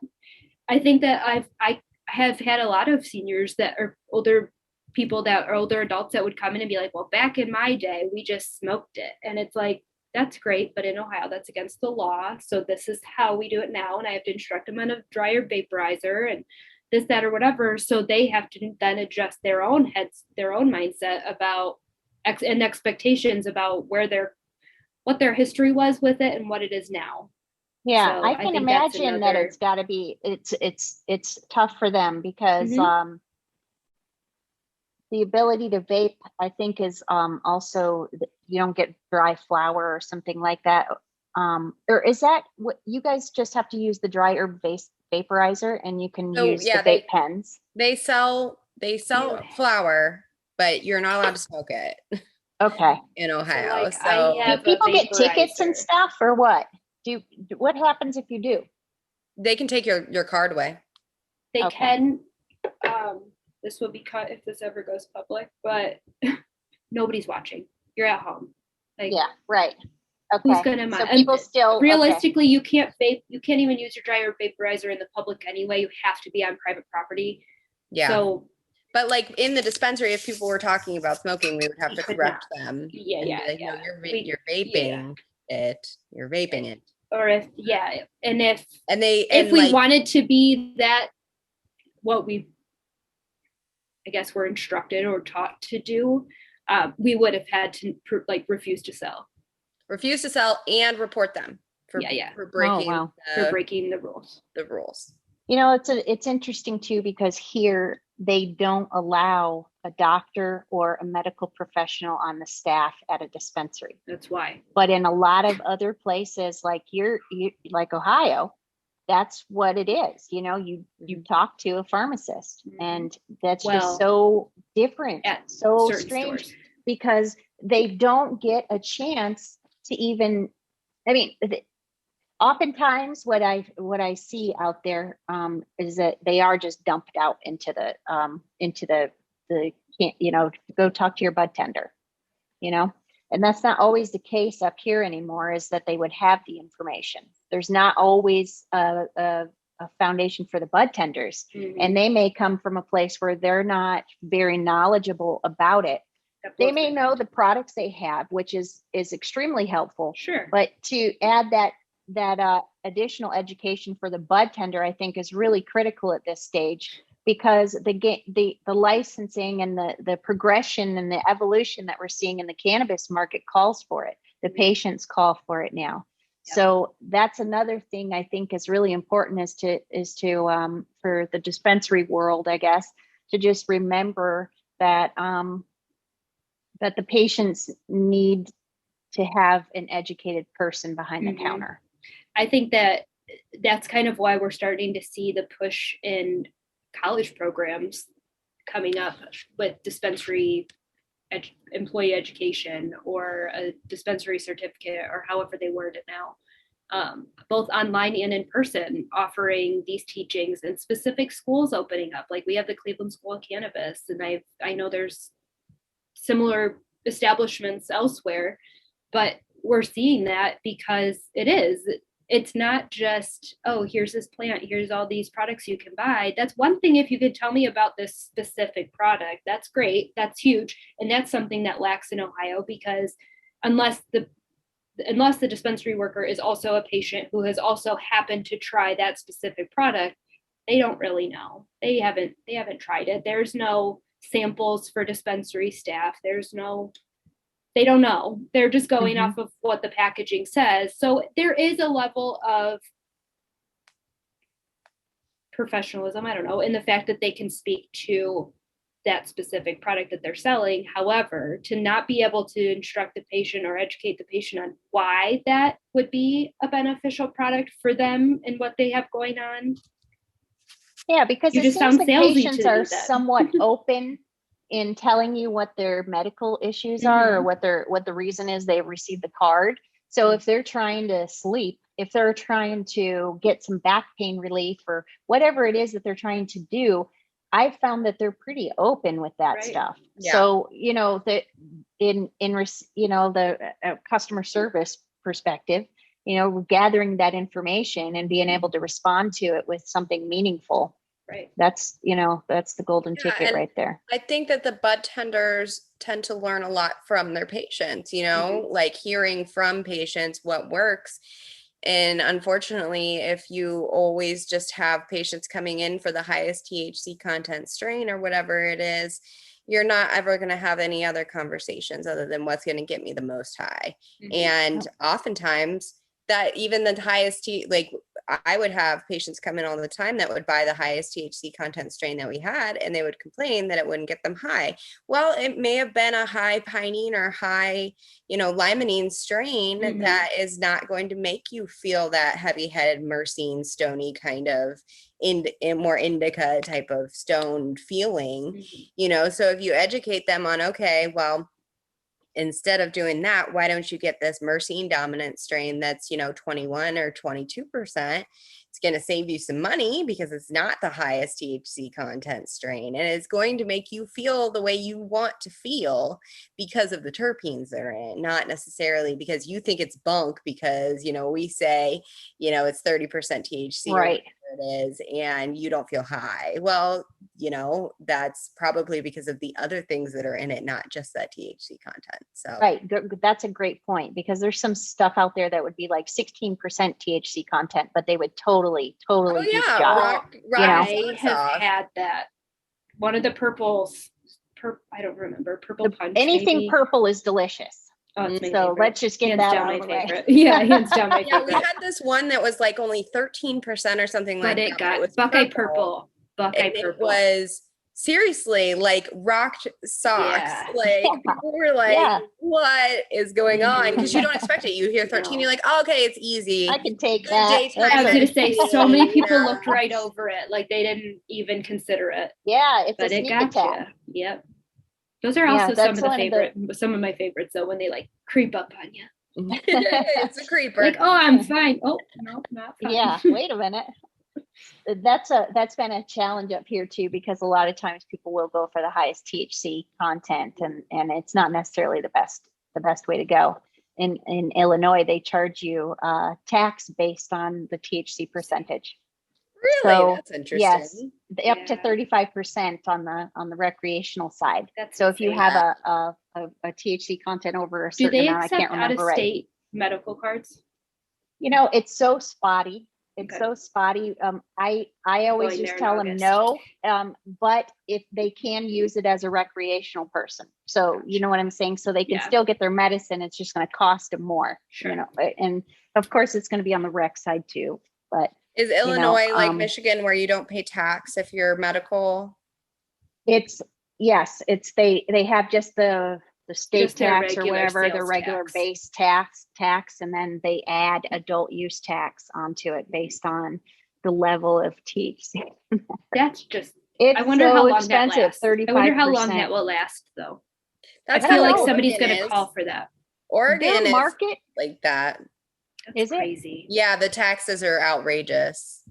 I think that I have had a lot of seniors that are older people that are older adults that would come in and be like, well, back in my day, we just smoked it. And it's like, that's great. But in Ohio, that's against the law. So this is how we do it now. And I have to instruct them on a dryer vaporizer and this, that, or whatever. So they have to then adjust their own heads, their own mindset about and expectations about what their history was with it and what it is now. Yeah, So I can imagine that it's got to be, it's tough for them because the ability to vape, I think, is also, you don't get dry flower or something like that. Or is that what you guys just have to use the dry herb vaporizer and you can use the vape pens? They sell flower, but you're not allowed to smoke it. Okay. In Ohio. So do people get tickets and stuff or what? What happens if you do? They can take your card away. They can. This will be cut if this ever goes public, but nobody's watching. You're at home. Like, yeah, right. Okay. Who's gonna mind? So people still realistically, you can't vape. You can't even use your dryer vaporizer in the public anyway. You have to be on private property. Yeah. So, but like in the dispensary, if people were talking about smoking, we would have to correct them. Yeah, yeah. Like, no, you're vaping it. You're vaping it. Or if we wanted to be that, what we, I guess, we're instructed or taught to do, we would have had to refuse to sell and report them for breaking the rules. You know, it's interesting too, because here they don't allow a doctor or a medical professional on the staff at a dispensary. That's why. But in a lot of other places, like like Ohio, that's what it is. You know, you talk to a pharmacist, and that's just so different, so strange stores. Because they don't get a chance to even, I mean, oftentimes what I see out there is that they are just dumped out into the go talk to your bud tender, and that's not always the case up here anymore, is that they would have the information. There's not always a foundation for the bud tenders, and they may come from a place where they're not very knowledgeable about it. They may know the products they have, which is extremely helpful. Sure. But to add that additional education for the bud tender, I think, is really critical at this stage, because the licensing and the progression and the evolution that we're seeing in the cannabis market calls for it. The patients call for it now. Yep. So that's another thing I think is really important, is to for the dispensary world, I guess, to just remember that that the patients need to have an educated person behind the counter. I think that's kind of why we're starting to see the push in college programs coming up with dispensary employee education, or a dispensary certificate, or however they word it now, both online and in person, offering these teachings, and specific schools opening up. Like we have the Cleveland School of Cannabis, and I know there's similar establishments elsewhere, but we're seeing that because it's not just, oh, here's this plant, here's all these products you can buy. That's one thing. If you could tell me about this specific product, that's great, that's huge. And that's something that lacks in Ohio, because unless the dispensary worker is also a patient who has also happened to try that specific product, they don't really know. They haven't tried it. There's no samples for dispensary staff. They don't know. They're just going off of what the packaging says. So there is a level of professionalism, I don't know, in the fact that they can speak to that specific product that they're selling. However, to not be able to instruct the patient or educate the patient on why that would be a beneficial product for them and what they have going on. Yeah, because it seems like patients are somewhat open in telling you what their medical issues are, or what the reason is they received the card. So if they're trying to sleep, if they're trying to get some back pain relief, or whatever it is that they're trying to do, I found that they're pretty open with that stuff. Yeah. So, the customer service perspective, gathering that information and being able to respond to it with something meaningful Right. That's the golden ticket right there. I think that the bud tenders tend to learn a lot from their patients, like hearing from patients what works. And unfortunately, if you always just have patients coming in for the highest THC content strain or whatever it is, you're not ever going to have any other conversations other than what's going to get me the most high. And oftentimes that even the highest, I would have patients come in all the time that would buy the highest THC content strain that we had, and they would complain that it wouldn't get them high. Well, it may have been a high pinene or high, limonene strain that is not going to make you feel that heavy-headed, myrcene, stony kind of more indica type of stoned feeling, So if you educate them on, okay, well, instead of doing that, why don't you get this myrcene dominant strain that's, 21 or 22%? It's going to save you some money because it's not the highest THC content strain. And it's going to make you feel the way you want to feel because of the terpenes they're in, not necessarily because you think it's bunk because, we say, it's 30% THC. Right. It is, and you don't feel high. Well, that's probably because of the other things that are in it, not just that THC content. So right, that's a great point, because there's some stuff out there that would be like 16% THC content, but they would totally do the job. I have had that. One of the purples, I don't remember, purple punch. Anything maybe. Purple is delicious. Oh, so favorite. Let's just get hands that down out of the way. Yeah, hands down my favorite. We had this one that was like only 13% or something like that. But it got Buckeye purple. Buckeye purple. It was seriously like rocked socks. Yeah. Like people were like, what is going on? Because you don't expect it. You hear 13, you're like, oh, okay, it's easy. I can take that. I was going to say, so many people looked right over it. Like they didn't even consider it. Yeah, it's but a sneak attack. Yep. Those are also some of my favorites though, when they like creep up on you. It's a creeper. Like, oh, I'm fine. Oh, no, not fine. Yeah, wait a minute. That's been a challenge up here too, because a lot of times people will go for the highest THC content, and it's not necessarily the best way to go. In Illinois, they charge you tax based on the THC percentage. Really? So, that's interesting. Yes, up to 35% on the recreational side. That's so if you have a THC content over a certain amount, I can't remember right. Out-of-state medical cards? It's so spotty. It's so spotty. I always just tell them no, but if they can use it as a recreational person. So you know what I'm saying? So they can still get their medicine. It's just going to cost them more, and of course it's going to be on the rec side too. But is Illinois like Michigan, where you don't pay tax if you're medical? It's they have just the state just tax or whatever, the regular tax. Base tax, and then they add adult use tax onto it based on the level of THC. That's just, I wonder how long expensive, that lasts. 35%. I wonder how long that will last though. I feel like somebody's going to call for that. Oregon is market like that. That's crazy. Yeah, the taxes are outrageous.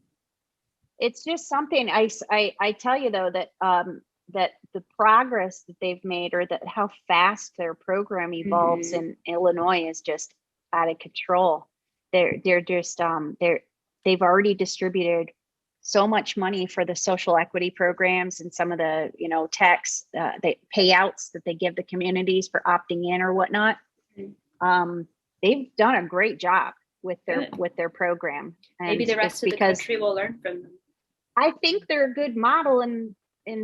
It's just something I tell you though, that that the progress that they've made, or that how fast their program evolves in Illinois, is just out of control. They're just they've already distributed so much money for the social equity programs and some of the tax payouts that they give the communities for opting in or whatnot. They've done a great job with their program. And maybe the rest of the country will learn from them. I think they're a good model in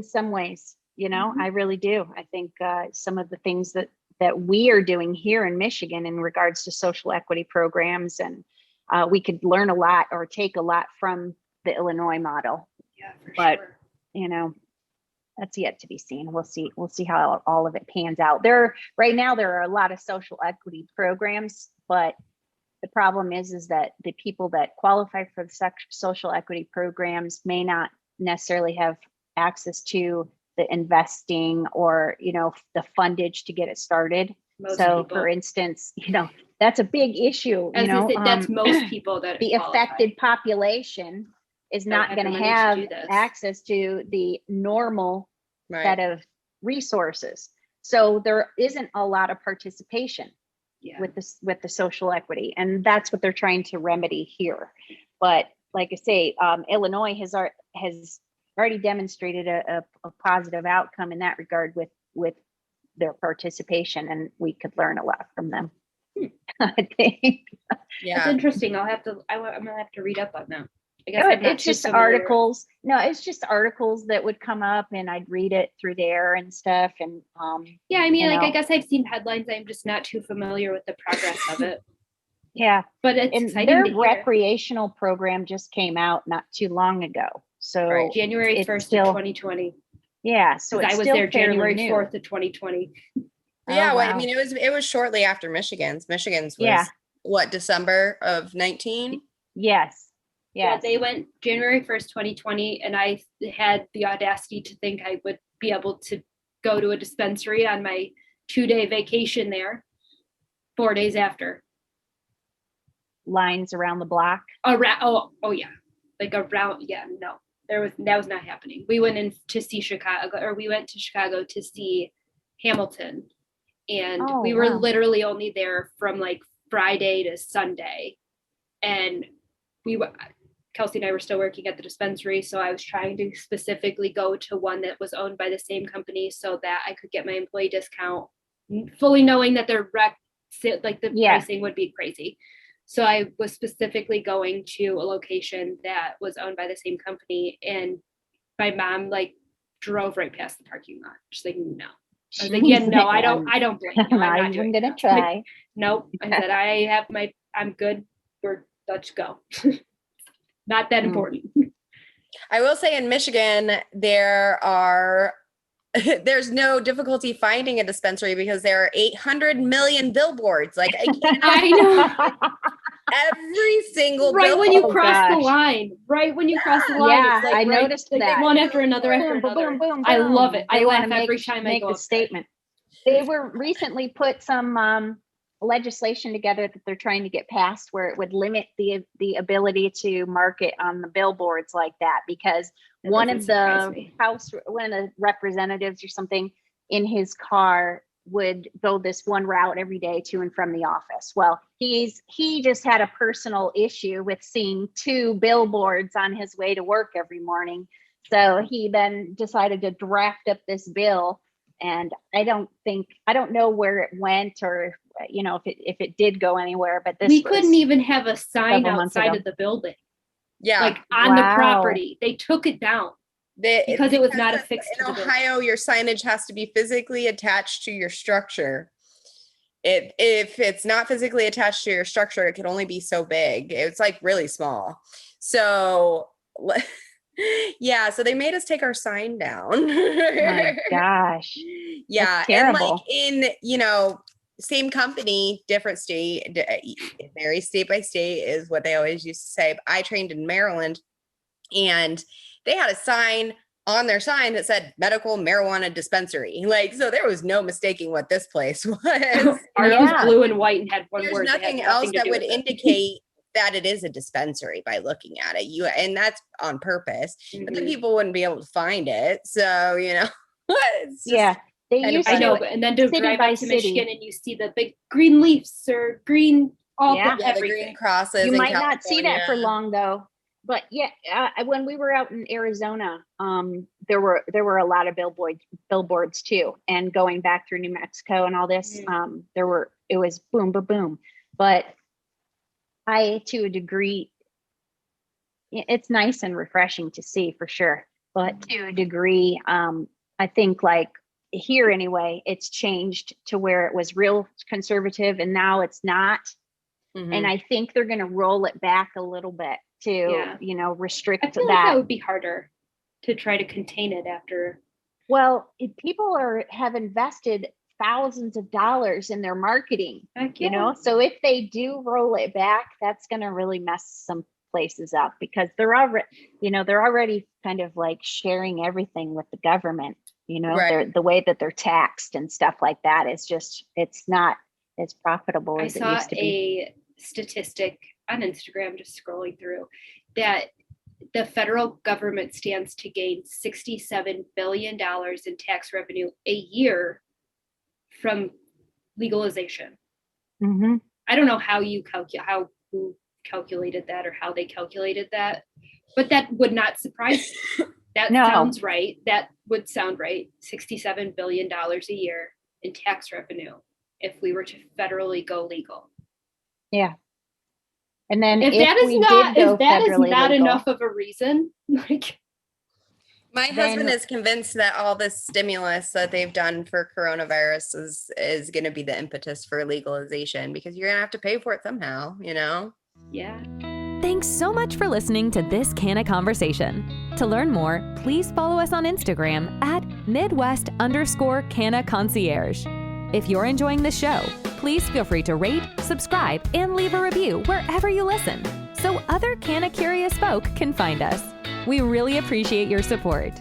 some ways, I really do. I think some of the things that we are doing here in Michigan in regards to social equity programs, and we could learn a lot or take a lot from the Illinois model. Yeah, for sure. That's yet to be seen. We'll see how all of it pans out. Right now there are a lot of social equity programs, but the problem is that the people that qualify for the social equity programs may not necessarily have access to the investing or, the fundage to get it started. Most people. For instance, that's a big issue. That's most people that the affected population is not going to have access to the normal set of resources. So there isn't a lot of participation with the social equity, and that's what they're trying to remedy here. But like I say, Illinois has already demonstrated a positive outcome in that regard with their participation, and we could learn a lot from them. I think. Yeah, that's interesting. I'm gonna have to read up on that. I guess it's just articles. No, it's just articles that would come up, and I'd read it through there and stuff. And yeah, I mean, I guess I've seen headlines. I'm just not too familiar with the progress of it. Yeah, but it's exciting. Their recreational program just came out not too long ago. So January 1st of 2020. Yeah, so I was there January 4th of 2020. Yeah, well, I mean, it was shortly after Michigan's. Michigan's was what, December of 19? Yes. Yeah, they went January 1st, 2020, and I had the audacity to think I would be able to go to a dispensary on my 2-day vacation there 4 days after. Lines around the block? Oh yeah. Like around, yeah, no. That was not happening. We went in to see Chicago, or we went to Chicago to see Hamilton. And we were literally only there from like Friday to Sunday. And Kelsey and I were still working at the dispensary. So I was trying to specifically go to one that was owned by the same company so that I could get my employee discount, fully knowing that their pricing would be crazy. So I was specifically going to a location that was owned by the same company. And my mom drove right past the parking lot. She's like, no. I was like, yeah, no, I don't blame you. I'm not even gonna try. Like, nope. I said, I'm good. Let's go. Not that important. I will say in Michigan, there's no difficulty finding a dispensary because there are 800 million billboards. Like I know. Every single right when you cross the line. Right when you cross the line. Yeah, it's I noticed that. One after another after another. Boom, boom, boom. I love it. I laugh every time I go the statement. They were recently put some legislation together that they're trying to get passed where it would limit the ability to market on the billboards like that, because one of the representatives or something in his car would go this one route every day to and from the office. Well, he just had a personal issue with seeing 2 billboards on his way to work every morning. So he then decided to draft up this bill. And I don't know where it went, or if it did go anywhere, but we couldn't even have a sign outside of the building. Yeah, on the property. They took it down because it was not affixed in Ohio. Your signage has to be physically attached to your structure. If it's not physically attached to your structure, it can only be so big. It's really small. So yeah, so they made us take our sign down. Oh my gosh. Yeah. That's terrible. And in, same company, different state, it varies state by state is what they always used to say. I trained in Maryland, and they had a sign on their sign that said medical marijuana dispensary. So there was no mistaking what this place was. Ours was blue and white and had one word. There's nothing else that would indicate that it is a dispensary by looking at it. And that's on purpose. Mm-hmm. But then people wouldn't be able to find it. So, they used I know, and then to drive by to Michigan and you see the big green leaves or green the green crosses. You might not see that for long though. But when we were out in Arizona, there were a lot of billboards too. And going back through New Mexico and all this, it was boom, boom, boom. But to a degree, it's nice and refreshing to see for sure. But to a degree, I think here anyway, it's changed to where it was real conservative and now it's not. Mm-hmm. And I think they're going to roll it back a little bit to, restrict I feel that. Like that would be harder to try to contain it after. Well, people have invested thousands of dollars in their marketing, so if they do roll it back, that's going to really mess some places up because they're already kind of sharing everything with the government, the way that they're taxed and stuff like that. It's not as profitable as it used to be. I saw a statistic on Instagram, just scrolling through, that the federal government stands to gain $67 billion in tax revenue a year from legalization. Mm-hmm. I don't know how who calculated that or how they calculated that, but that would not surprise me. That sounds right. That would sound right. $67 billion a year in tax revenue if we were to federally go legal. Yeah. And then if that is not enough of a reason, like my husband is convinced that all this stimulus that they've done for coronavirus is going to be the impetus for legalization, because you're going to have to pay for it somehow, you know? Yeah. Thanks so much for listening to this CannaConversation. To learn more, please follow us on Instagram at Midwest_CannaConcierge. If you're enjoying the show, please feel free to rate, subscribe, and leave a review wherever you listen, so other Canna curious folk can find us. We really appreciate your support.